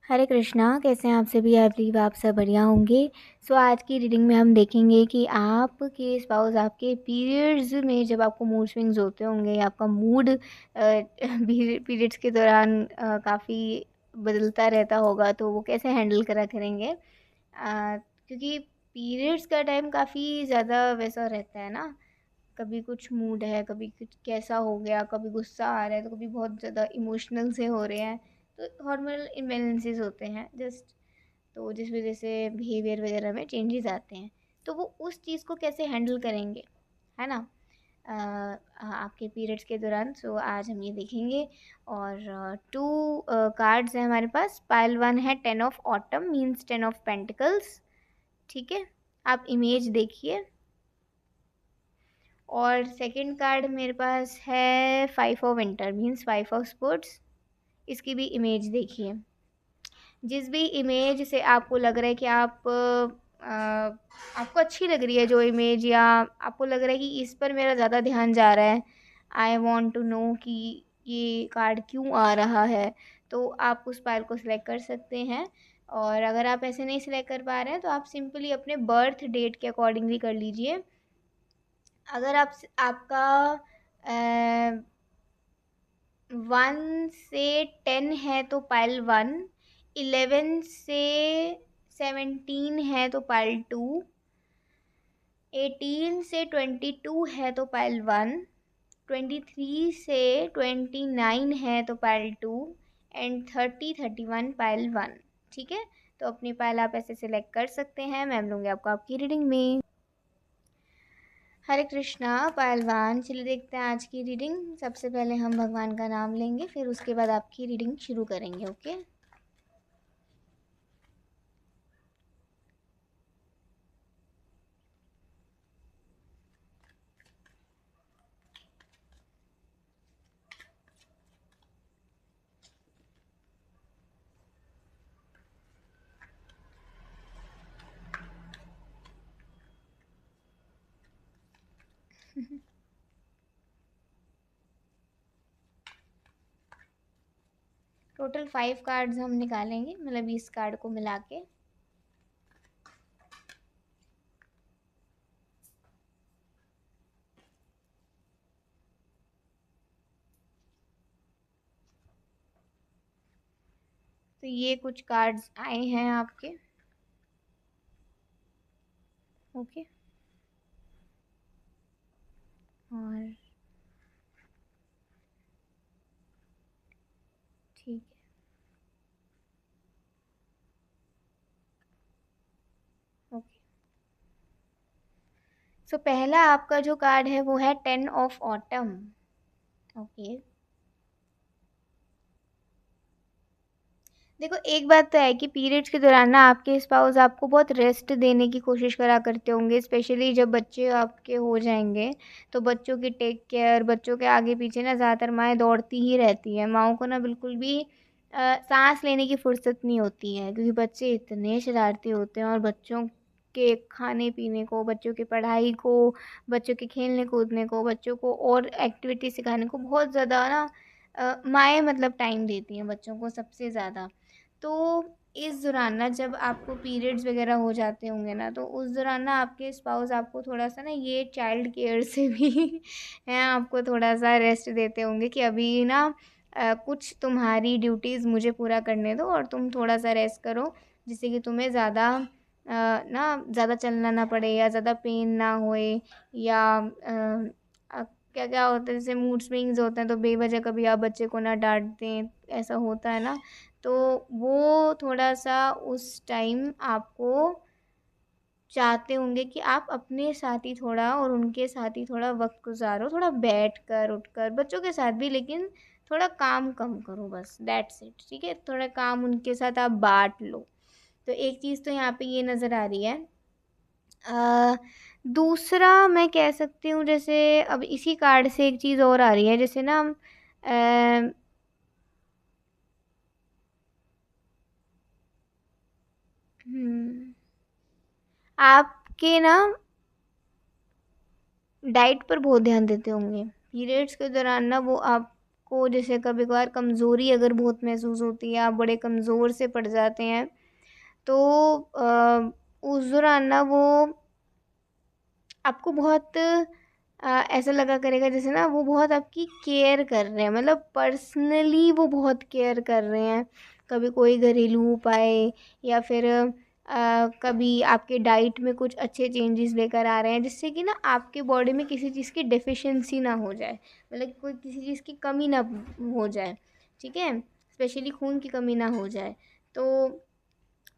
हरे कृष्णा, कैसे हैं आप सभी? आई बिलीव आप सब बढ़िया होंगे। आज की रीडिंग में हम देखेंगे कि आपके स्पाउस आपके पीरियड्स में जब आपको मूड स्विंग्स होते होंगे, आपका मूड पीरियड्स के दौरान काफ़ी बदलता रहता होगा, तो वो कैसे हैंडल करा करेंगे। क्योंकि पीरियड्स का टाइम काफ़ी ज़्यादा वैसा रहता है ना, कभी कुछ मूड है, कभी कुछ कैसा हो गया, कभी गुस्सा आ रहा है, तो कभी बहुत ज़्यादा इमोशनल से हो रहे हैं, तो हार्मोनल इम्बैलेंसेस होते हैं जस्ट, तो जिस वजह से बिहेवियर वगैरह में चेंजेस आते हैं। तो वो उस चीज़ को कैसे हैंडल करेंगे, है ना, आपके पीरियड्स के दौरान। आज हम ये देखेंगे। और टू कार्ड्स हैं हमारे पास। पाइल वन है 10 of autumn, means 10 of pentacles. ठीक है, आप इमेज देखिए। और सेकंड कार्ड मेरे पास है 5 of winter, means 5 of sports. इसकी भी इमेज देखिए। जिस भी इमेज से आपको लग रहा है कि आपको अच्छी लग रही है जो इमेज, या आपको लग रहा है कि इस पर मेरा ज़्यादा ध्यान जा रहा है, आई वॉन्ट टू नो कि ये कार्ड क्यों आ रहा है, तो आप उस पाइल को सिलेक्ट कर सकते हैं। और अगर आप ऐसे नहीं सिलेक्ट कर पा रहे हैं तो आप सिंपली अपने बर्थ डेट के अकॉर्डिंगली कर लीजिए। अगर आपका 1 से 10 है तो पाइल 1, 11 से 17 है तो पाइल 2, 18 से 22 है तो पाइल 1, 23 से 29 है तो पाइल 2, एंड 30 31 पाइल 1। ठीक है, तो अपनी पाइल आप ऐसे सिलेक्ट कर सकते हैं। मैं लूँगी आपको आपकी रीडिंग में। हरे कृष्णा पहलवान, चलिए देखते हैं आज की रीडिंग। सबसे पहले हम भगवान का नाम लेंगे, फिर उसके बाद आपकी रीडिंग शुरू करेंगे। ओके। टोटल 5 कार्ड्स हम निकालेंगे, मतलब इस कार्ड को मिला के। तो ये कुछ कार्ड्स आए हैं आपके। ओके। और ठीक है, ओके। पहला आपका जो कार्ड है वो है 10 ऑफ ऑटम। ओके। देखो, एक बात तो है कि पीरियड्स के दौरान ना आपके स्पाउस आपको बहुत रेस्ट देने की कोशिश करा करते होंगे, स्पेशली जब बच्चे आपके हो जाएंगे, तो बच्चों की टेक केयर, बच्चों के आगे पीछे ना ज़्यादातर माएँ दौड़ती ही रहती हैं। माँओं को ना बिल्कुल भी सांस लेने की फुर्सत नहीं होती है, क्योंकि बच्चे इतने शरारती होते हैं, और बच्चों के खाने पीने को, बच्चों की पढ़ाई को, बच्चों के खेलने कूदने को, बच्चों को और एक्टिविटी सिखाने को बहुत ज़्यादा ना माएँ मतलब टाइम देती हैं बच्चों को सबसे ज़्यादा। तो इस दौरान ना जब आपको पीरियड्स वगैरह हो जाते होंगे ना, तो उस दौरान ना आपके स्पाउस आपको थोड़ा सा ना ये चाइल्ड केयर से भी हैं, आपको थोड़ा सा रेस्ट देते होंगे कि अभी ना कुछ तुम्हारी ड्यूटीज़ मुझे पूरा करने दो और तुम थोड़ा सा रेस्ट करो, जिससे कि तुम्हें ज़्यादा ना ज़्यादा चलना ना पड़े, या ज़्यादा पेन ना होए, या क्या क्या होता है, जैसे मूड स्विंग्स होते हैं, तो बेवजह कभी आप बच्चे को ना डांट दें, ऐसा होता है ना। तो वो थोड़ा-सा उस टाइम आपको चाहते होंगे कि आप अपने साथ ही थोड़ा और उनके साथ ही थोड़ा वक़्त गुज़ारो, थोड़ा बैठकर, उठकर, बच्चों के साथ भी, लेकिन थोड़ा काम कम करो, बस दैट्स इट। ठीक है? थोड़ा काम उनके साथ आप बाँट लो। तो एक चीज़ तो यहाँ पे ये नज़र आ रही है। अ, दूसरा मैं कह सकती हूँ, जैसे अब इसी कार्ड से एक चीज़ और आ रही है, जैसे ना अ, हुँ, आपके ना डाइट पर बहुत ध्यान देते होंगे। पीरियड्स के दौरान ना वो आप आपको जैसे कभी-कभार कमज़ोरी अगर बहुत महसूस होती है, आप बड़े कमज़ोर से पड़ जाते हैं, तो उस दौरान ना वो आपको बहुत ऐसा लगा करेगा जैसे ना वो बहुत आपकी केयर कर रहे हैं, मतलब पर्सनली वो बहुत केयर कर रहे हैं। कभी कोई घरेलू उपाय या फिर कभी आपके डाइट में कुछ अच्छे चेंजेस लेकर आ रहे हैं जिससे कि ना आपके बॉडी में किसी चीज़ की डेफिशिएंसी ना हो जाए, मतलब कोई किसी चीज़ की कमी ना हो जाए, ठीक है? स्पेशली खून की कमी ना हो जाए। तो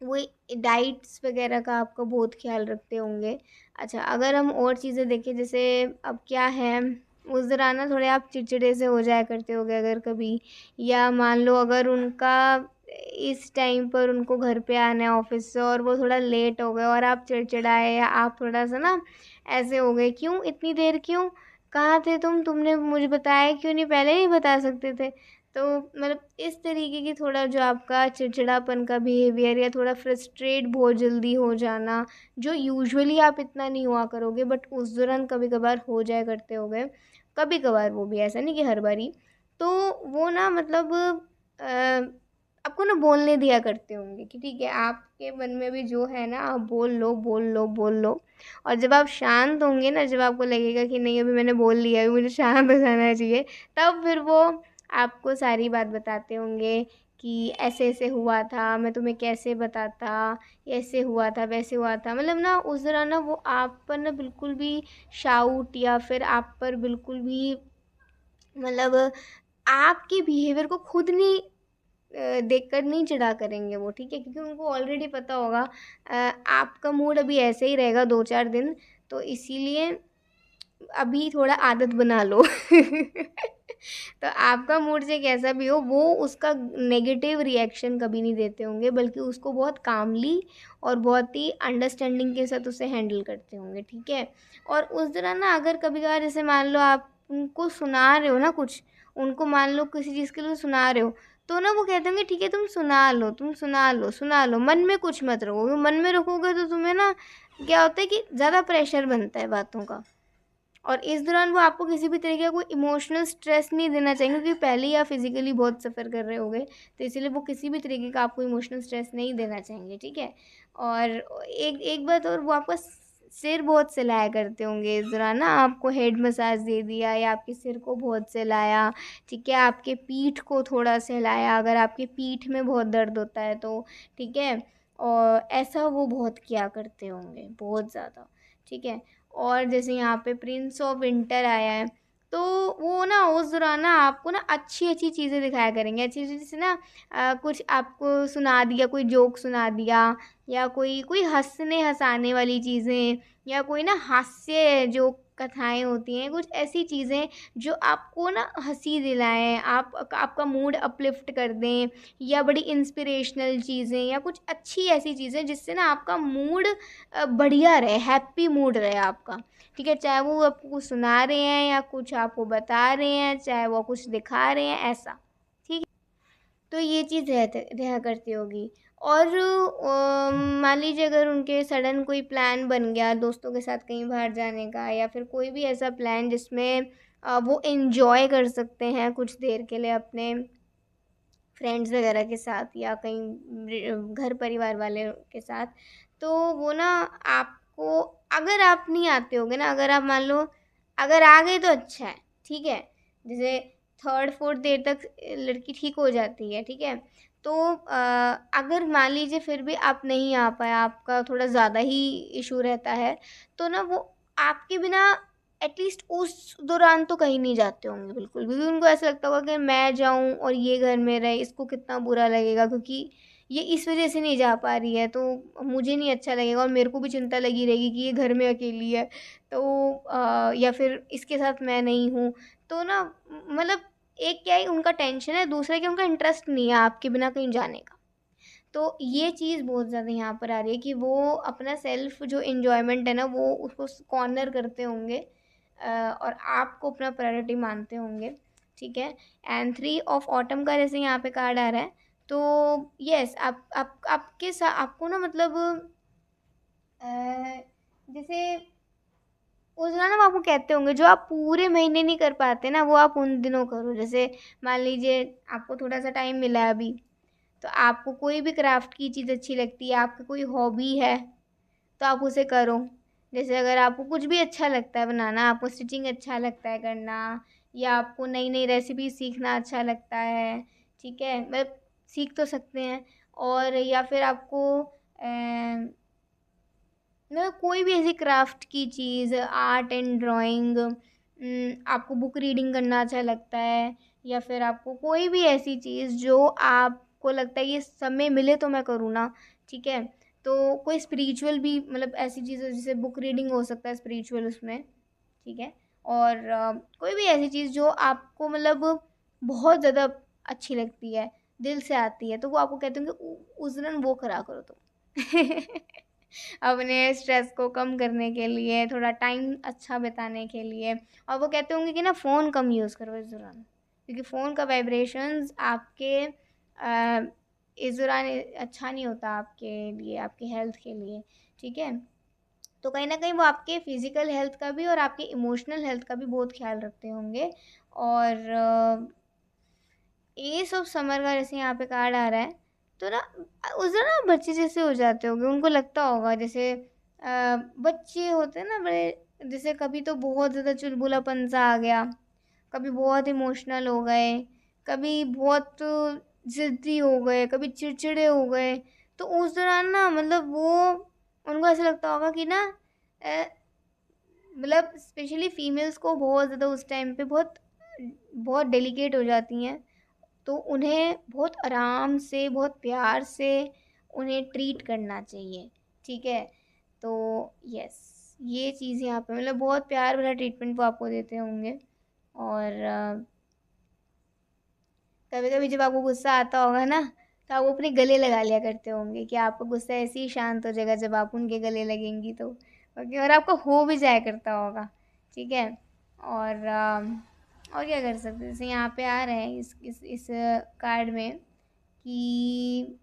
वो डाइट्स वगैरह का आपका बहुत ख्याल रखते होंगे। अच्छा, अगर हम और चीज़ें देखें जैसे अब क्या है, उस दौरान ना थोड़े आप चिड़चिड़े से हो जाया करते होगे अगर कभी, या मान लो अगर उनका इस टाइम पर उनको घर पे आना है ऑफिस से और वो थोड़ा लेट हो गए और आप चिड़चिड़ाए या आप थोड़ा सा ना ऐसे हो गए, क्यों इतनी देर क्यों, कहाँ थे तुमने मुझे बताया क्यों नहीं, पहले ही बता सकते थे। तो मतलब इस तरीके की थोड़ा जो आपका चिड़चिड़ापन का बिहेवियर या थोड़ा फ्रस्ट्रेट बहुत जल्दी हो जाना, जो यूजुअली आप इतना नहीं हुआ करोगे बट उस दौरान कभी कभार हो जाया करते होगे, कभी कभार, वो भी ऐसा नहीं कि हर बारी, तो वो ना मतलब आपको ना बोलने दिया करते होंगे कि ठीक है आपके मन में भी जो है ना आप बोल लो बोल लो बोल लो। और जब आप शांत होंगे ना, जब आपको लगेगा कि नहीं अभी मैंने बोल लिया, अभी मुझे शांत हो जाना चाहिए, तब फिर वो आपको सारी बात बताते होंगे कि ऐसे ऐसे हुआ था, मैं तुम्हें कैसे बताता, ऐसे हुआ था वैसे हुआ था। मतलब ना उस दौरान ना वो आप पर ना बिल्कुल भी शाउट या फिर आप पर बिल्कुल भी मतलब आपके बिहेवियर को खुद नहीं देखकर नहीं चिढ़ा करेंगे वो, ठीक है? क्योंकि उनको ऑलरेडी पता होगा अ, आपका मूड अभी ऐसे ही रहेगा 2-4 दिन, तो इसीलिए अभी थोड़ा आदत बना लो। तो आपका मूड चाहे कैसा भी हो, वो उसका नेगेटिव रिएक्शन कभी नहीं देते होंगे, बल्कि उसको बहुत कामली और बहुत ही अंडरस्टैंडिंग के साथ उसे हैंडल करते होंगे, ठीक है? और उस दौरान ना अगर कभी-कभार जैसे मान लो आप उनको सुना रहे हो ना कुछ, उनको मान लो किसी चीज़ के लिए सुना रहे हो, तो ना वो कहते होंगे ठीक है तुम सुना लो, तुम सुना लो, मन में कुछ मत रखो, क्योंकि मन में रखोगे तो तुम्हें ना क्या होता है कि ज़्यादा प्रेशर बनता है बातों का। और इस दौरान वो आपको किसी भी तरीके का कोई इमोशनल स्ट्रेस नहीं देना चाहेंगे, क्योंकि पहले ही आप फिजिकली बहुत सफ़र कर रहे होगे, तो इसीलिए वो किसी भी तरीके का आपको इमोशनल स्ट्रेस नहीं देना चाहेंगे, ठीक है? और एक एक बात और, वो आपका सिर बहुत सहलाया करते होंगे इस दौरान ना, आपको हेड मसाज दे दिया या आपके सिर को बहुत सहलाया, ठीक है? आपके पीठ को थोड़ा सहलाया अगर आपके पीठ में बहुत दर्द होता है तो, ठीक है? और ऐसा वो बहुत किया करते होंगे, बहुत ज़्यादा, ठीक है? और जैसे यहाँ पे प्रिंस ऑफ विंटर आया है, तो वो ना उस दौरान ना आपको ना अच्छी अच्छी चीज़ें दिखाया करेंगे, अच्छी अच्छी जैसे ना कुछ आपको सुना दिया, कोई जोक सुना दिया, या कोई कोई हंसने हंसाने वाली चीज़ें, या कोई ना हास्य जो कथाएं होती हैं, कुछ ऐसी चीज़ें जो आपको ना हंसी दिलाएं, आप आपका मूड अपलिफ्ट कर दें, या बड़ी इंस्पिरेशनल चीज़ें या कुछ अच्छी ऐसी चीज़ें जिससे ना आपका मूड बढ़िया रहे, हैप्पी मूड रहे आपका, ठीक है? चाहे वो आपको कुछ सुना रहे हैं या कुछ आपको बता रहे हैं, चाहे वो कुछ दिखा रहे हैं, ऐसा, ठीक है? तो ये चीज़ रहते रहा करती होगी। और मान लीजिए अगर उनके सडन कोई प्लान बन गया दोस्तों के साथ कहीं बाहर जाने का, या फिर कोई भी ऐसा प्लान जिसमें वो एंजॉय कर सकते हैं कुछ देर के लिए अपने फ्रेंड्स वगैरह के साथ या कहीं घर परिवार वाले के साथ, तो वो ना आपको, अगर आप नहीं आते होगे ना, अगर आप मान लो अगर आ गए तो अच्छा है, ठीक है? जैसे 3rd-4th डे तक लड़की ठीक हो जाती है, ठीक है? तो अगर मान लीजिए फिर भी आप नहीं आ पाए, आपका थोड़ा ज़्यादा ही इशू रहता है, तो ना वो आपके बिना एटलीस्ट उस दौरान तो कहीं नहीं जाते होंगे बिल्कुल भी, क्योंकि उनको ऐसा लगता होगा कि मैं जाऊँ और ये घर में रहे, इसको कितना बुरा लगेगा, क्योंकि ये इस वजह से नहीं जा पा रही है तो मुझे नहीं अच्छा लगेगा, और मेरे को भी चिंता लगी रहेगी कि ये घर में अकेली है, तो या फिर इसके साथ मैं नहीं हूँ, तो ना मतलब एक क्या है उनका टेंशन है, दूसरा क्या उनका इंटरेस्ट नहीं है आपके बिना कहीं जाने का। तो ये चीज़ बहुत ज़्यादा यहाँ पर आ रही है कि वो अपना सेल्फ जो एन्जॉयमेंट है ना वो उसको कॉर्नर करते होंगे, और आपको अपना प्रायोरिटी मानते होंगे, ठीक है? एंड 3 ऑफ ऑटम का जैसे यहाँ पे कार्ड आ रहा है, तो यस आप आपके आपको ना मतलब अ, जैसे उस दौरान ना वो आपको कहते होंगे जो आप पूरे महीने नहीं कर पाते ना, वो आप उन दिनों करो। जैसे मान लीजिए आपको थोड़ा सा टाइम मिला है अभी, तो आपको कोई भी क्राफ्ट की चीज़ अच्छी लगती है, आपकी कोई हॉबी है, तो आप उसे करो। जैसे अगर आपको कुछ भी अच्छा लगता है बनाना, आपको स्टिचिंग अच्छा लगता है करना, या आपको नई नई रेसिपी सीखना अच्छा लगता है, ठीक है, मतलब सीख तो सकते हैं। और या फिर आपको मतलब कोई भी ऐसी क्राफ्ट की चीज़, आर्ट एंड ड्राइंग, आपको बुक रीडिंग करना अच्छा लगता है, या फिर आपको कोई भी ऐसी चीज़ जो आपको लगता है ये समय मिले तो मैं करूँ ना, ठीक है। तो कोई स्पिरिचुअल भी, मतलब ऐसी चीज़ जैसे बुक रीडिंग हो सकता है स्पिरिचुअल उसमें, ठीक है। और कोई भी ऐसी चीज़ जो आपको मतलब बहुत ज़्यादा अच्छी लगती है, दिल से आती है, तो वो आपको कहते हैं कि उस दिन वो करा करो तुम अपने स्ट्रेस को कम करने के लिए, थोड़ा टाइम अच्छा बिताने के लिए। और वो कहते होंगे कि ना फ़ोन कम यूज़ करो इस दौरान, क्योंकि फ़ोन का वाइब्रेशंस आपके इस दौरान अच्छा नहीं होता आपके लिए, आपके हेल्थ के लिए, ठीक है। तो कहीं न कहीं वो आपके फ़िज़िकल हेल्थ का भी और आपके इमोशनल हेल्थ का भी बहुत ख़्याल रखते होंगे। और एस ऑफ समर का जैसे यहाँ पे कार्ड आ रहा है, तो ना उस दिन ना बच्चे जैसे हो जाते होंगे, उनको लगता होगा जैसे बच्चे होते हैं ना बड़े, जैसे कभी तो बहुत ज़्यादा चुलबुलापन सा आ गया, कभी बहुत इमोशनल हो गए, कभी बहुत ज़िद्दी हो गए, कभी चिड़चिड़े हो गए। तो उस दौरान ना मतलब वो उनको ऐसा लगता होगा कि ना अ, मतलब स्पेशली फीमेल्स को बहुत ज़्यादा उस टाइम पे बहुत बहुत डेलिकेट हो जाती हैं, तो उन्हें बहुत आराम से, बहुत प्यार से उन्हें ट्रीट करना चाहिए, ठीक है। तो यस, ये चीज़ यहाँ पे मतलब बहुत प्यार भरा ट्रीटमेंट वो आपको देते होंगे। और कभी कभी जब आपको गुस्सा आता होगा ना, तो आप वो अपने गले लगा लिया करते होंगे कि आपका गुस्सा ऐसे ही शांत हो जाएगा जब आप उनके गले लगेंगी तो। ओके, और आपको हो भी जाया करता होगा, ठीक है। और और क्या कर सकते हैं, जैसे यहाँ पे आ रहे हैं इस कार्ड में कि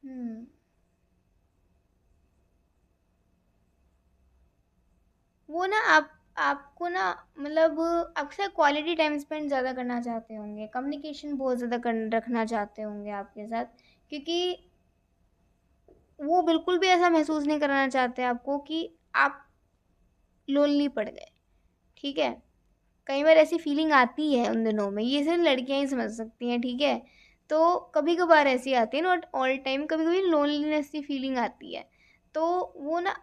हम्म, वो ना आपको ना मतलब अक्सर क्वालिटी टाइम स्पेंड ज़्यादा करना चाहते होंगे, कम्युनिकेशन बहुत ज़्यादा रखना चाहते होंगे आपके साथ, क्योंकि वो बिल्कुल भी ऐसा महसूस नहीं कराना चाहते आपको कि आप लोनली पड़ गए, ठीक है। कई बार ऐसी फीलिंग आती है उन दिनों में, ये सिर्फ लड़कियां ही समझ सकती हैं, ठीक है। तो कभी कभार ऐसी आती है, नॉट ऑल टाइम, कभी कभी लोनलीनेस की फीलिंग आती है। तो वो ना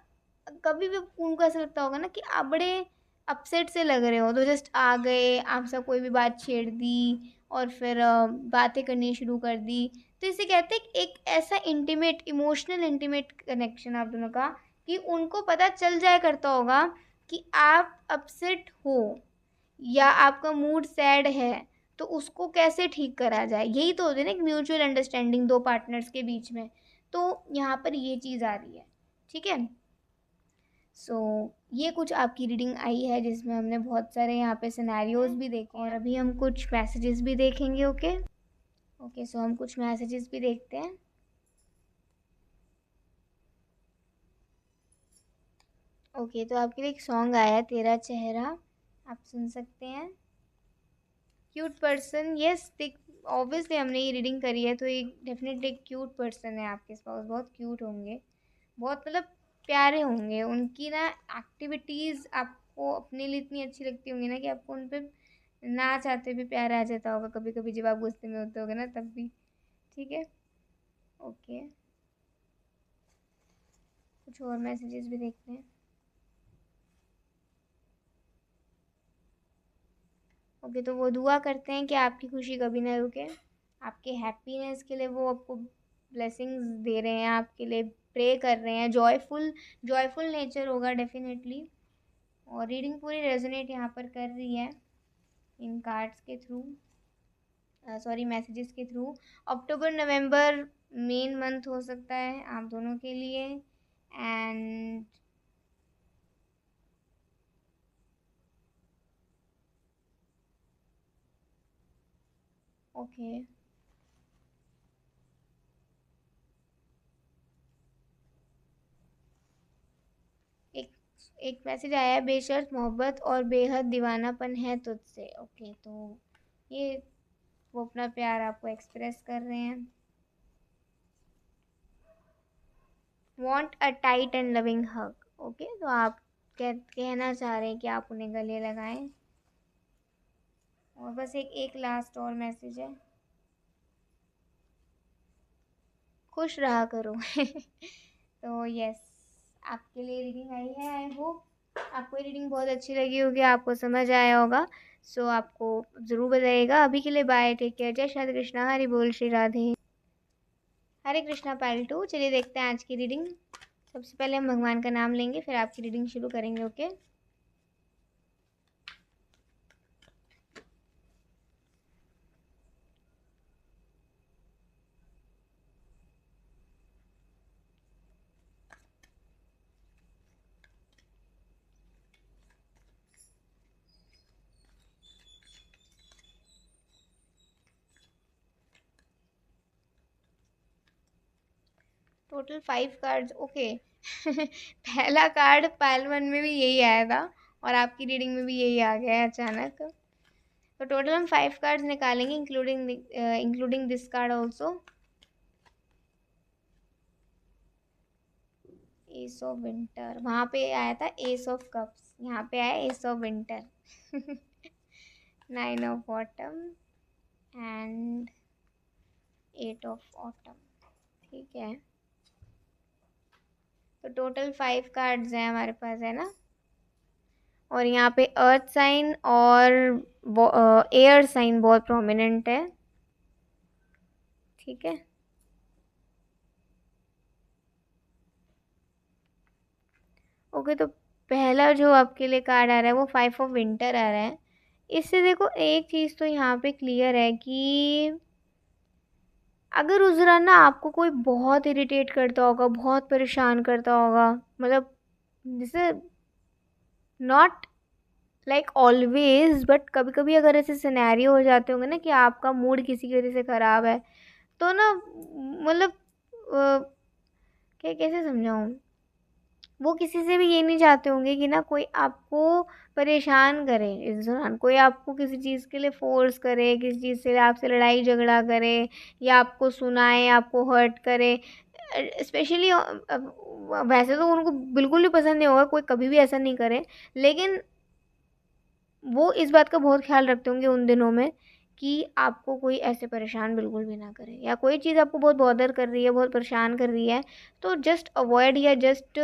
कभी भी उनको ऐसा लगता होगा ना कि आप बड़े अपसेट से लग रहे हो, तो जस्ट आ गए, आपसे कोई भी बात छेड़ दी और फिर बातें करनी शुरू कर दी। तो इसे कहते हैं कि एक ऐसा इंटीमेट, इमोशनल इंटीमेट कनेक्शन आप दोनों का, कि उनको पता चल जाया करता होगा कि आप अपसेट हो या आपका मूड सैड है, तो उसको कैसे ठीक करा जाए। यही तो होती है ना एक म्यूचुअल अंडरस्टैंडिंग दो पार्टनर्स के बीच में। तो यहाँ पर ये चीज़ आ रही है, ठीक है। सो ये कुछ आपकी रीडिंग आई है जिसमें हमने बहुत सारे यहाँ पे सिनेरियोज भी देखे और अभी हम कुछ मैसेजेस भी देखेंगे। ओके ओके, सो हम कुछ मैसेजेस भी देखते हैं। ओके, तो आपके लिए एक सॉन्ग आया है, तेरा चेहरा, आप सुन सकते हैं। क्यूट पर्सन, यस, देख ऑब्वियसली हमने ये रीडिंग करी है तो एक डेफिनेटली एक क्यूट पर्सन है आपके पास, बहुत क्यूट होंगे, बहुत मतलब प्यारे होंगे। उनकी ना एक्टिविटीज़ आपको अपने लिए इतनी अच्छी लगती होंगी ना कि आपको उन पे ना चाहते भी प्यार आ जाता होगा कभी कभी, जब आप गुस्से में होते होगे ना तब भी, ठीक है। ओके, कुछ और मैसेजेस भी देखते हैं। ओके, तो वो दुआ करते हैं कि आपकी खुशी कभी ना रुके, आपके हैप्पीनेस के लिए वो आपको ब्लेसिंग्स दे रहे हैं, आपके लिए प्रे कर रहे हैं, जॉयफुल जॉयफुल नेचर होगा डेफिनेटली। और रीडिंग पूरी रेजोनेट यहाँ पर कर रही है इन कार्ड्स के थ्रू, सॉरी मैसेजेस के थ्रू। अक्टूबर नवंबर मेन मंथ हो सकता है आप दोनों के लिए। एंड ओके, एक मैसेज आया है, बेशर्त मोहब्बत और बेहद दीवानापन है तुझसे। ओके, तो ये वो अपना प्यार आपको एक्सप्रेस कर रहे हैं। Want a tight and loving hug. Okay, तो आप कहना चाह रहे हैं कि आप उन्हें गले लगाएं। और बस एक लास्ट और मैसेज है, खुश रहा करो। तो यस, आपके लिए रीडिंग आई है। आई होप आपको ये रीडिंग बहुत अच्छी लगी होगी, आपको समझ आया होगा। सो आपको ज़रूर बताइएगा। अभी के लिए बाय, टेक केयर, जय श्री कृष्णा, हरि बोल, श्री राधे, हरे कृष्णा। पार्ट 2, चलिए देखते हैं आज की रीडिंग। सबसे पहले हम भगवान का नाम लेंगे, फिर आपकी रीडिंग शुरू करेंगे। Okay, total 5 cards. ओके। पहला कार्ड पायल 1 में भी यही आया था और आपकी रीडिंग में भी यही आ गया है अचानक। तो टोटल हम 5 कार्ड्स निकालेंगे, including this card also. S of winter, वहाँ पे आया था एस ऑफ कप्स, यहाँ पे आया S of winter. 9 of autumn and 8 of autumn. ठीक है, तो टोटल 5 कार्ड्स हैं हमारे पास, है ना। और यहाँ पे अर्थ साइन और एयर साइन बहुत प्रोमिनेंट है। ठीक है, ओके। तो पहला जो आपके लिए कार्ड आ रहा है वो 5 ऑफ विंटर आ रहा है। इससे देखो एक चीज़ तो यहाँ पे क्लियर है कि अगर उस दौरान ना आपको कोई बहुत इरिटेट करता होगा, बहुत परेशान करता होगा, मतलब जैसे नॉट लाइक ऑलवेज, बट कभी कभी अगर ऐसे सिनेरियो हो जाते होंगे ना कि आपका मूड किसी की वजह से ख़राब है, तो ना मतलब क्या कैसे समझाऊँ, वो किसी से भी ये नहीं चाहते होंगे कि ना कोई आपको परेशान करे इस दौरान, कोई आपको किसी चीज़ के लिए फ़ोर्स करे, किसी चीज़ से आपसे लड़ाई झगड़ा करे या आपको सुनाए, आपको हर्ट करे। स्पेशली वैसे तो उनको बिल्कुल भी पसंद नहीं होगा, कोई कभी भी ऐसा नहीं करे, लेकिन वो इस बात का बहुत ख्याल रखते होंगे उन दिनों में कि आपको कोई ऐसे परेशान बिल्कुल भी ना करे, या कोई चीज़ आपको बहुत बॉदर कर रही है, बहुत परेशान कर रही है, तो जस्ट अवॉइड या जस्ट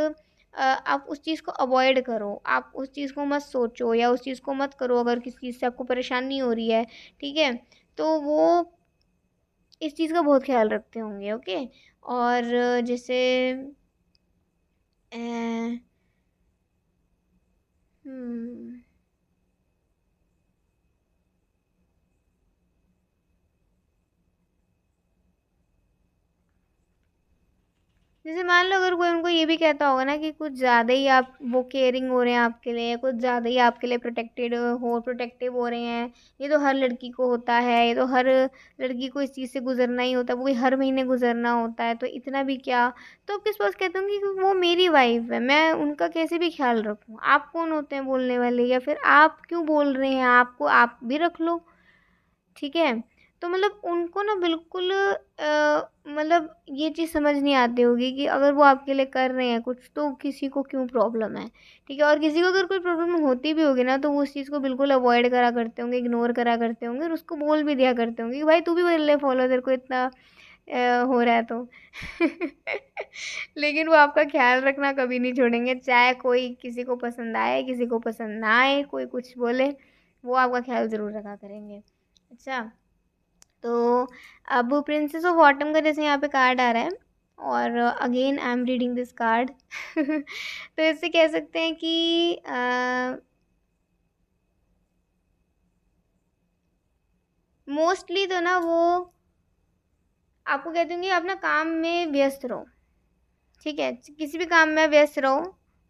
आप उस चीज़ को अवॉइड करो, आप उस चीज़ को मत सोचो या उस चीज़ को मत करो अगर किसी चीज़ से आपको परेशानी हो रही है। ठीक है, तो वो इस चीज़ का बहुत ख्याल रखते होंगे। ओके, और जैसे अ, हम्म जैसे मान लो अगर कोई उनको ये भी कहता होगा ना कि कुछ ज़्यादा ही आप वो केयरिंग हो रहे हैं आपके लिए, कुछ ज़्यादा ही आपके लिए प्रोटेक्टिव हो रहे हैं, ये तो हर लड़की को होता है, ये तो हर लड़की को इस चीज़ से गुजरना ही होता है, वो भी हर महीने गुजरना होता है, तो इतना भी क्या। तो आपके पास कहते होंगे कि वो मेरी वाइफ है, मैं उनका कैसे भी ख्याल रखूँ, आप कौन होते हैं बोलने वाले, या फिर आप क्यों बोल रहे हैं, आपको आप भी रख लो। ठीक है, तो मतलब उनको ना बिल्कुल मतलब ये चीज़ समझ नहीं आती होगी कि अगर वो आपके लिए कर रहे हैं कुछ तो किसी को क्यों प्रॉब्लम है। ठीक है, और किसी को अगर कोई प्रॉब्लम होती भी होगी ना तो वो उस चीज़ को बिल्कुल अवॉइड करा करते होंगे, इग्नोर करा करते होंगे, और उसको बोल भी दिया करते होंगे कि भाई तू भी कर ले फॉलो, तेरे को इतना हो रहा है तो। लेकिन वो आपका ख्याल रखना कभी नहीं छोड़ेंगे, चाहे कोई किसी को पसंद आए किसी को पसंद ना आए, कोई कुछ बोले, वो आपका ख्याल ज़रूर रखा करेंगे। अच्छा, तो अब प्रिंसेस ऑफ ऑटम का जैसे यहाँ पे कार्ड आ रहा है, और again I am reading this card. तो इससे कह सकते हैं कि मोस्टली तो ना वो आपको कहते हैं कि आप ना काम में व्यस्त रहो। ठीक है, किसी भी काम में व्यस्त रहो,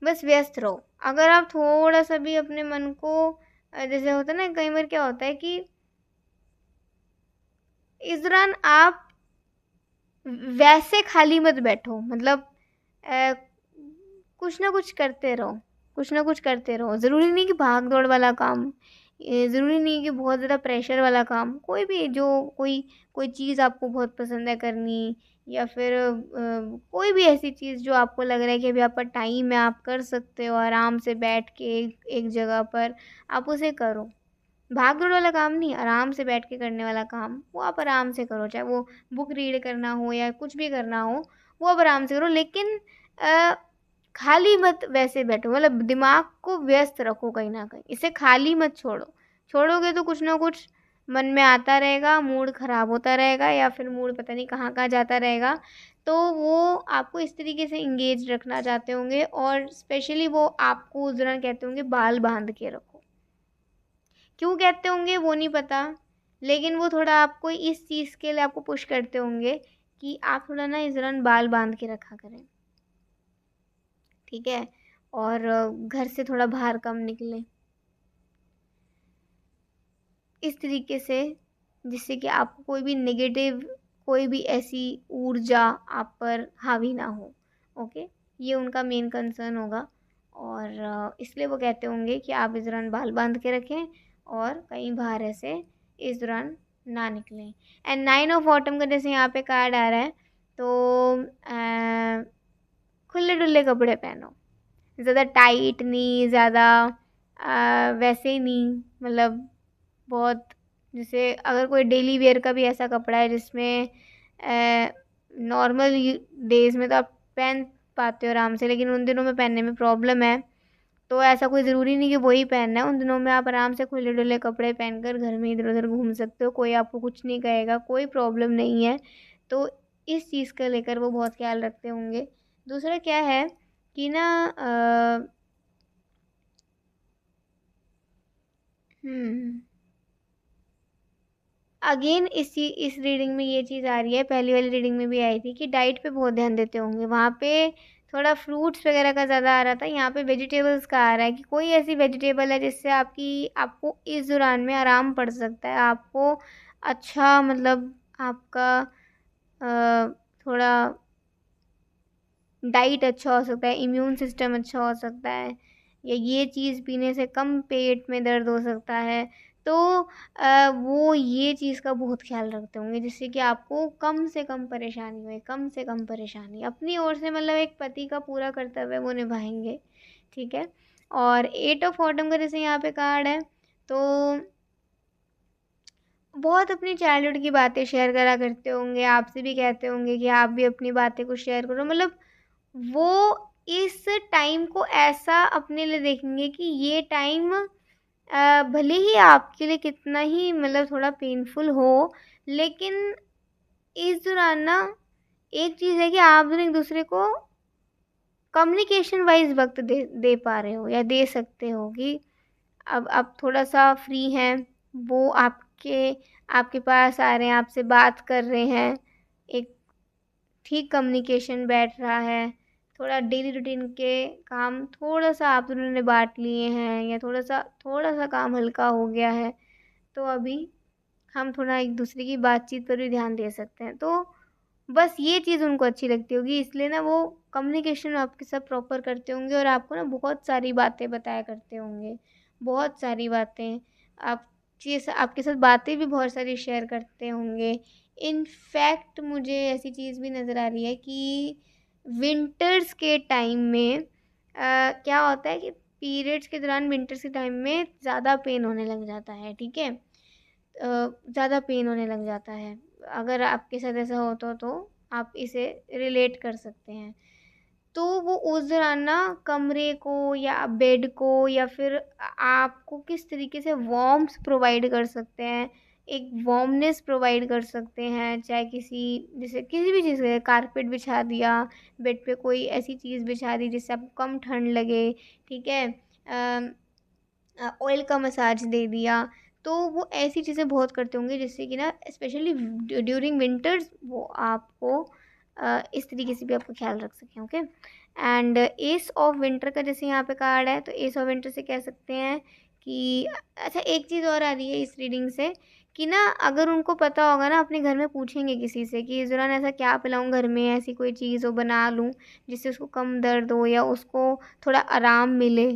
बस व्यस्त रहो। अगर आप थोड़ा सा भी अपने मन को जैसे होता है ना, कई बार क्या होता है कि इस दौरान आप वैसे खाली मत बैठो, मतलब कुछ ना कुछ करते रहो, कुछ ना कुछ करते रहो। ज़रूरी नहीं कि भाग दौड़ वाला काम, ज़रूरी नहीं कि बहुत ज़्यादा प्रेशर वाला काम, कोई भी जो कोई कोई चीज़ आपको बहुत पसंद है करनी, या फिर कोई भी ऐसी चीज़ जो आपको लग रहा है कि अभी आपका टाइम है, आप कर सकते हो आराम से बैठ के एक जगह पर, आप उसे करो। भाग दौड़ वाला काम नहीं, आराम से बैठ के करने वाला काम वो आप आराम से करो, चाहे वो बुक रीड करना हो या कुछ भी करना हो, वो आप आराम से करो। लेकिन अ, खाली मत वैसे बैठो, मतलब दिमाग को व्यस्त रखो कहीं ना कहीं, इसे खाली मत छोड़ो। छोड़ोगे तो कुछ ना कुछ मन में आता रहेगा, मूड खराब होता रहेगा, या फिर मूड पता नहीं कहाँ कहाँ जाता रहेगा। तो वो आपको इस तरीके से इंगेज रखना चाहते होंगे, और स्पेशली वो आपको उस दौरान कहते होंगे बाल बांध के रखो। क्यों कहते होंगे वो नहीं पता, लेकिन वो थोड़ा आपको इस चीज़ के लिए आपको पुश करते होंगे कि आप थोड़ा ना इस दौरान बाल बांध के रखा करें, ठीक है, और घर से थोड़ा बाहर कम निकलें, इस तरीके से, जिससे कि आपको कोई भी नेगेटिव, कोई भी ऐसी ऊर्जा आप पर हावी ना हो। ओके, ये उनका मेन कंसर्न होगा, और इसलिए वो कहते होंगे कि आप इस दौरान बाल बांध के रखें और कहीं बाहर ऐसे इस दौरान ना निकलें। एंड 9 ऑफ ऑटम का जैसे यहाँ पे कार्ड आ रहा है, तो खुले डुल्ले कपड़े पहनो, ज़्यादा टाइट नहीं, ज़्यादा वैसे ही नहीं, मतलब बहुत, जैसे अगर कोई डेली वेयर का भी ऐसा कपड़ा है जिसमें नॉर्मल डेज में तो आप पहन पाते हो आराम से, लेकिन उन दिनों में पहनने में प्रॉब्लम है, तो ऐसा कोई ज़रूरी नहीं कि वही पहनना है। उन दिनों में आप आराम से खुले डुले कपड़े पहनकर घर में इधर उधर घूम सकते हो, कोई आपको कुछ नहीं कहेगा, कोई प्रॉब्लम नहीं है। तो इस चीज़ का लेकर वो बहुत ख्याल रखते होंगे। दूसरा क्या है कि ना हम्म अगेन इस रीडिंग में ये चीज़ आ रही है, पहली वाली रीडिंग में भी आई थी कि डाइट पे बहुत ध्यान देते होंगे। वहाँ पे थोड़ा फ्रूट्स वगैरह का ज़्यादा आ रहा था, यहाँ पे वेजिटेबल्स का आ रहा है कि कोई ऐसी वेजिटेबल है जिससे आपको इस दौरान में आराम पड़ सकता है, आपको अच्छा, मतलब आपका थोड़ा डाइट अच्छा हो सकता है, इम्यून सिस्टम अच्छा हो सकता है, या ये चीज़ पीने से कम पेट में दर्द हो सकता है। तो वो ये चीज़ का बहुत ख्याल रखते होंगे, जिससे कि आपको कम से कम परेशानी होए, कम से कम परेशानी अपनी ओर से, मतलब एक पति का पूरा कर्तव्य वो निभाएंगे, ठीक है। और 8 ऑफ ऑटम का जैसे यहाँ पे कार्ड है, तो बहुत अपनी चाइल्डहुड की बातें शेयर करा करते होंगे, आपसे भी कहते होंगे कि आप भी अपनी बातें कुछ शेयर करो, मतलब वो इस टाइम को ऐसा अपने लिए देखेंगे कि ये टाइम भले ही आपके लिए कितना ही, मतलब थोड़ा पेनफुल हो, लेकिन इस दौरान ना एक चीज़ है कि आप दोनों एक दूसरे को कम्युनिकेशन वाइज वक्त दे दे पा रहे हो, या दे सकते हो कि अब आप थोड़ा सा फ्री हैं, वो आपके पास आ रहे हैं, आपसे बात कर रहे हैं, एक ठीक कम्युनिकेशन बैठ रहा है, थोड़ा डेली रूटीन के काम थोड़ा सा आप दोनों ने बांट लिए हैं, या थोड़ा सा काम हल्का हो गया है, तो अभी हम थोड़ा एक दूसरे की बातचीत पर भी ध्यान दे सकते हैं। तो बस ये चीज़ उनको अच्छी लगती होगी, इसलिए ना वो कम्युनिकेशन आपके साथ प्रॉपर करते होंगे, और आपको ना बहुत सारी बातें बताया करते होंगे, बहुत सारी बातें, आप चीज़ आपके साथ बातें भी बहुत सारी शेयर करते होंगे। इनफैक्ट मुझे ऐसी चीज़ भी नज़र आ रही है कि विंटर्स के टाइम में क्या होता है कि पीरियड्स के दौरान विंटर्स के टाइम में ज़्यादा पेन होने लग जाता है, ठीक है। ज़्यादा पेन होने लग जाता है, अगर आपके साथ ऐसा होता तो आप इसे रिलेट कर सकते हैं। तो वो उस दौरान ना कमरे को या बेड को, या फिर आपको किस तरीके से वार्म्थ प्रोवाइड कर सकते हैं, एक वार्मनेस प्रोवाइड कर सकते हैं, चाहे जैसे किसी भी चीज़ के, कारपेट बिछा दिया, बेड पे कोई ऐसी चीज़ बिछा दी जिससे आपको कम ठंड लगे, ठीक है, ऑयल का मसाज दे दिया। तो वो ऐसी चीज़ें बहुत करते होंगे जिससे कि ना स्पेशली ड्यूरिंग विंटर्स वो आपको इस तरीके से भी आपका ख्याल रख सकें। Okay, and S of winter का जैसे यहाँ पे कार्ड है, तो एस ऑफ विंटर से कह सकते हैं कि अच्छा, एक चीज़ और आ रही है इस रीडिंग से कि ना अगर उनको पता होगा ना, अपने घर में पूछेंगे किसी से कि इस दौरान ऐसा क्या पिलाऊं, घर में ऐसी कोई चीज़ हो बना लूं जिससे उसको कम दर्द हो या उसको थोड़ा आराम मिले,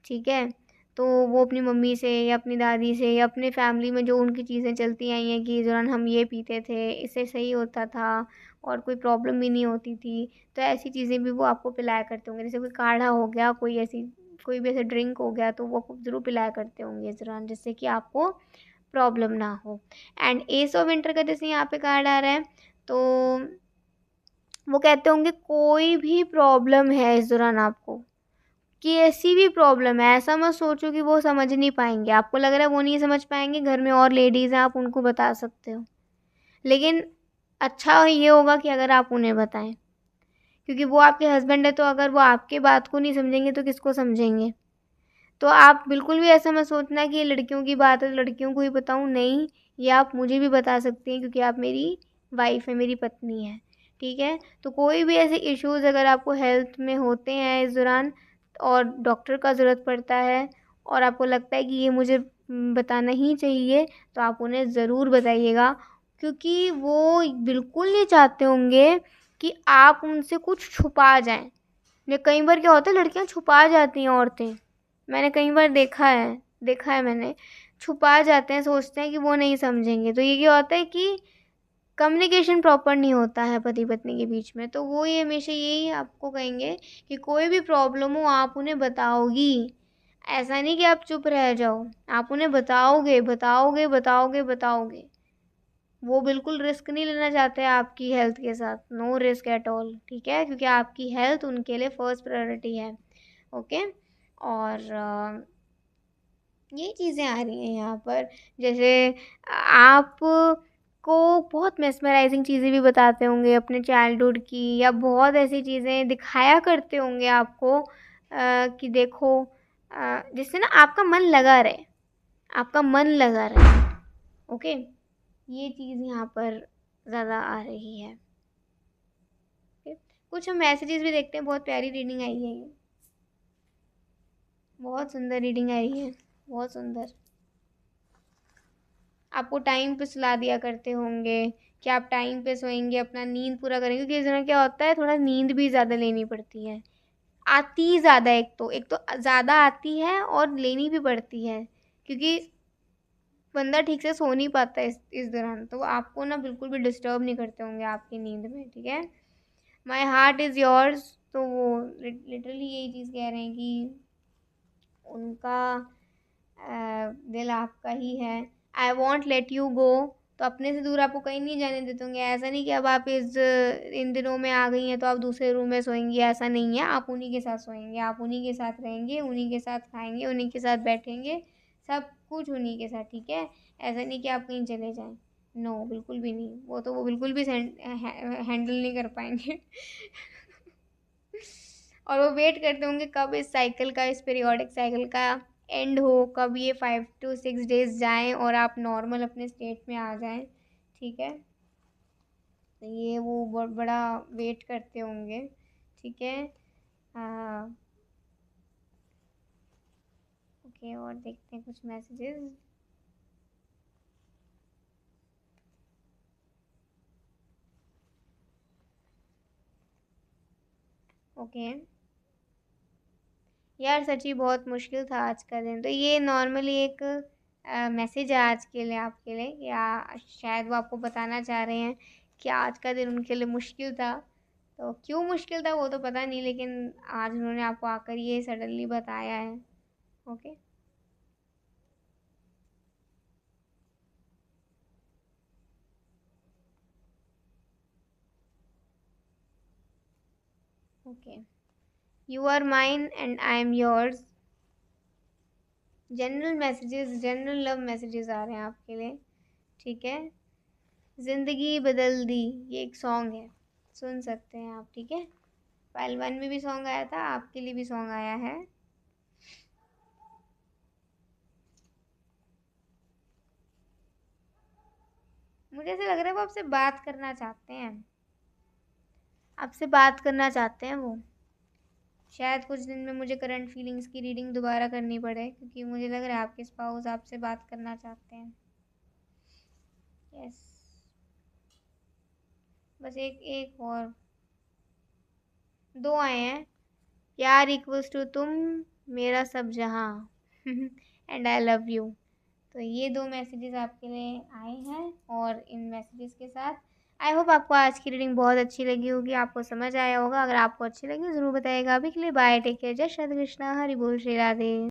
ठीक है। तो वो अपनी मम्मी से या अपनी दादी से या अपने फैमिली में जो उनकी चीज़ें चलती आई हैं कि इस दौरान हम ये पीते थे, इससे सही होता था और कोई प्रॉब्लम भी नहीं होती थी। तो ऐसी चीज़ें भी वो आपको पिलाया करते होंगे, जैसे कोई काढ़ा हो गया, कोई भी ऐसे ड्रिंक हो गया, तो वो आपको ज़रूर पिलाया करते होंगे इस दौरान, जिससे कि आपको प्रॉब्लम ना हो। एंड एस ऑफ विंटर का जैसे यहाँ पे कार्ड आ रहा है, तो वो कहते होंगे कोई भी प्रॉब्लम है इस दौरान आपको, कि ऐसी भी प्रॉब्लम है, ऐसा मत सोचो कि वो समझ नहीं पाएंगे। आपको लग रहा है वो नहीं समझ पाएंगे, घर में और लेडीज़ हैं, आप उनको बता सकते हो। लेकिन अच्छा ये होगा कि अगर आप उन्हें बताएं, क्योंकि वो आपके हस्बैंड है, तो अगर वो आपके बात को नहीं समझेंगे तो किसको समझेंगे। तो आप बिल्कुल भी ऐसा मत सोचना कि ये लड़कियों की बात है तो लड़कियों को ही बताऊँ, नहीं, ये आप मुझे भी बता सकती हैं, क्योंकि आप मेरी वाइफ है, मेरी पत्नी है, ठीक है। तो कोई भी ऐसे इश्यूज़ अगर आपको हेल्थ में होते हैं इस दौरान और डॉक्टर का ज़रूरत पड़ता है और आपको लगता है कि ये मुझे बताना ही चाहिए, तो आप उन्हें ज़रूर बताइएगा, क्योंकि वो बिल्कुल नहीं चाहते होंगे कि आप उनसे कुछ छुपा जाएं। ये कई बार क्या होता है, लड़कियां छुपा जाती हैं, औरतें, मैंने कई बार देखा है मैंने, छुपा जाते हैं, सोचते हैं कि वो नहीं समझेंगे। तो ये क्या होता है कि कम्युनिकेशन प्रॉपर नहीं होता है पति पत्नी के बीच में। तो वो ये हमेशा यही आपको कहेंगे कि कोई भी प्रॉब्लम हो आप उन्हें बताओगी, ऐसा नहीं कि आप चुप रह जाओ, आप उन्हें बताओगे बताओगे बताओगे बताओगे। वो बिल्कुल रिस्क नहीं लेना चाहते आपकी हेल्थ के साथ, नो रिस्क एट ऑल, ठीक है, क्योंकि आपकी हेल्थ उनके लिए फर्स्ट प्रायोरिटी है। ओके। और ये चीज़ें आ रही हैं यहाँ पर, जैसे आप को बहुत मेस्मराइजिंग चीज़ें भी बताते होंगे अपने चाइल्डहुड की, या बहुत ऐसी चीज़ें दिखाया करते होंगे आपको कि देखो, जिससे ना आपका मन लगा रहे, आपका मन लगा रहे। ओके। ये चीज़ यहाँ पर ज़्यादा आ रही है। ओके। कुछ हम मैसेजेस भी देखते हैं, बहुत प्यारी रीडिंग आई है ये, बहुत सुंदर रीडिंग आई है, बहुत सुंदर। आपको टाइम पे सुला दिया करते होंगे कि आप टाइम पे सोएंगे, अपना नींद पूरा करेंगे, क्योंकि इस समय क्या होता है, थोड़ा नींद भी ज़्यादा लेनी पड़ती है, आती ज़्यादा, एक तो ज़्यादा आती है और लेनी भी पड़ती है, क्योंकि बंदा ठीक से सो नहीं पाता इस दौरान। तो आपको ना बिल्कुल भी डिस्टर्ब नहीं करते होंगे आपकी नींद में, ठीक है। माई हार्ट इज़ योर्स, तो वो लिटरली यही चीज़ कह रहे हैं कि उनका दिल आपका ही है। I won't let you go, तो अपने से दूर आपको कहीं नहीं जाने देते होंगे। ऐसा नहीं कि अब आप इन दिनों में आ गई हैं तो आप दूसरे रूम में सोएंगी, ऐसा नहीं है। आप उन्हीं के साथ सोएंगे, आप उन्हीं के साथ रहेंगे, उन्हीं के साथ खाएंगे, उन्हीं के साथ बैठेंगे, सब कुछ उन्हीं के साथ, ठीक है। ऐसा नहीं कि आप कहीं चले जाएं, नो, बिल्कुल भी नहीं। वो बिल्कुल भी हैंडल नहीं कर पाएंगे। और वो वेट करते होंगे कब इस साइकिल का, इस पीरियोडिक साइकिल का एंड हो, कब ये 5 to 6 डेज जाएं और आप नॉर्मल अपने स्टेट में आ जाएं, ठीक है। तो ये वो बहुत बड़ा वेट करते होंगे, ठीक है। हाँ। ओके, और देखते हैं कुछ मैसेजेस। ओके। यार सच्ची बहुत मुश्किल था आज का दिन, तो ये नॉर्मली एक मैसेज है आज के लिए, आपके लिए, या शायद वो आपको बताना चाह रहे हैं कि आज का दिन उनके लिए मुश्किल था। तो क्यों मुश्किल था वो तो पता नहीं, लेकिन आज उन्होंने आपको आकर ये सडनली बताया है। Okay. Okay. You are mine and I am yours. General messages, general love messages आ रहे हैं आपके लिए, ठीक है। ज़िंदगी बदल दी, ये एक सॉन्ग है, सुन सकते हैं आप, ठीक है। फाइल 1 में भी सॉन्ग आया था, आपके लिए भी सॉन्ग आया है। मुझे ऐसा लग रहा है वो आपसे बात करना चाहते हैं, आपसे बात करना चाहते हैं वो। शायद कुछ दिन में मुझे करंट फीलिंग्स की रीडिंग दोबारा करनी पड़े, क्योंकि मुझे लग रहा है आपके स्पाउस आपसे बात करना चाहते हैं। यस। बस एक एक और, 2 आए हैं। प्यार इक्वल्स टू तुम मेरा सब जहाँ एंड आई लव यू। तो ये 2 मैसेजेस आपके लिए आए हैं और इन मैसेजेस के साथ आई होप आपको आज की रीडिंग बहुत अच्छी लगी होगी, आपको समझ आया होगा। अगर आपको अच्छी लगी ज़रूर बताइएगा। अभी के लिए बाय, टेक केयर, जय श्री कृष्णा, हरि बोल, श्री राधे।